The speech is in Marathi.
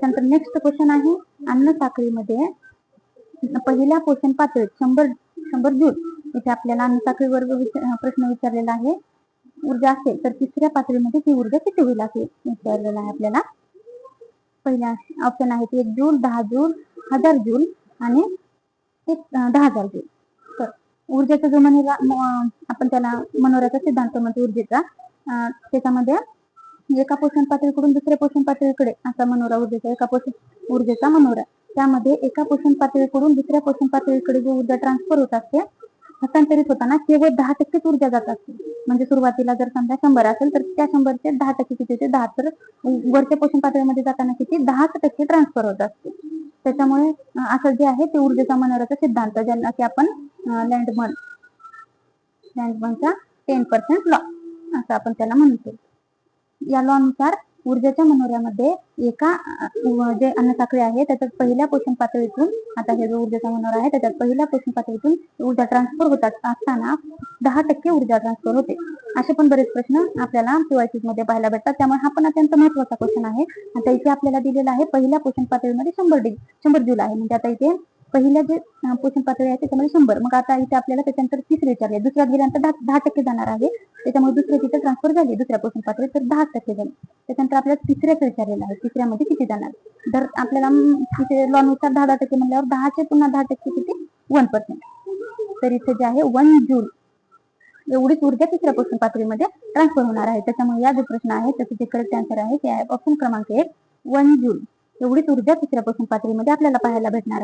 त्यानंतर नेक्स्ट क्वेश्चन आहे, अन्न साखळीमध्ये पहिल्या पोषण पातळीत 100 जूल, इथे आपल्याला अन्न साखळीवर प्रश्न विचारलेला आहे, ऊर्जा असेल तर तिसऱ्या पातळीमध्ये ती ऊर्जा किती होईल असे विचारलेला आहे आपल्याला. पहिला ऑप्शन आहे 1 जूल, 10 जूल, 1000 जूल आणि 10,000 जूल. तर ऊर्जेचा जो आपण त्याला मनोऱ्याचा सिद्धांत म्हणतो ऊर्जेचा, त्याच्यामध्ये एका पोषण पातळीकडून दुसऱ्या पोषण पातळीकडे असा मनोरा ऊर्जेचा, एका पोषण ऊर्जेचा मनोरा, त्यामध्ये एका पोषण पातळीकडून दुसऱ्या पोषण पातळीकडे जी ऊर्जा ट्रान्सफर होत असते, हस्तांतरित होताना केवळ 10% ऊर्जा जात असते. म्हणजे सुरुवातीला जर समजा 100 असेल तर त्या 100चे 10% किती होते, 10. तर वरच्या पोषण पातळीमध्ये जाताना किती, 10% ट्रान्सफर होत असते. त्याच्यामुळे असं जे आहे ते ऊर्जेचा मनोऱ्याचा सिद्धांत, ज्यांना की आपण लँडमनचा 10% लॉ असं आपण त्याला म्हणतो. या लॉ नुसार ऊर्जेच्या मनोऱ्यामध्ये एका जे अन्न साखळी आहे त्याच्यात पहिल्या पोषण पातळीतून, आता हे जो ऊर्जेचा मनोरा आहे त्याच्यात पहिल्या पोषण पातळीतून ऊर्जा ट्रान्सफर होत असताना 10% ऊर्जा ट्रान्सफर होते. असे पण बरेच प्रश्न आपल्याला PYQ मध्ये पाहायला भेटतात. त्यामुळे हा पण अत्यंत महत्वाचा क्वेश्चन आहे. आता इथे आपल्याला दिलेला आहे पहिल्या पोषण पातळीमध्ये 100 जूल आहे. म्हणजे आता इथे पहिल्या जे पोषण पातळी आहे त्याच्यामध्ये 100. मग आता इथे आपल्याला त्याच्यानंतर तिसरी विचारली, दुसऱ्यात गेल्यानंतर 10% जाणार आहे. त्याच्यामुळे दुसऱ्या तिथे ट्रान्सफर झाली दुसऱ्या पोषण पातळीत, तर 10% झाली. त्याच्यानंतर आपल्याला तिसऱ्याच विचारलेलं आहे, तिसऱ्यामध्ये किती जाणार. जर आपल्याला तिथे लॉ नुसार 10% म्हणल्यावर 10चे पुन्हा 10% किती, 1%. तर इथे जे आहे 1 जूल एवढीच ऊर्जा तिसऱ्या पोषण पातळीमध्ये ट्रान्सफर होणार आहे. त्याच्यामुळे या जो प्रश्न आहे त्याचे जे करेक्ट आन्सर आहे ते आहे ऑप्शन क्रमांक 1 जूल एवढीच ऊर्जा तिसऱ्या पोषण पातळीमध्ये आपल्याला पाहायला भेटणार आहे.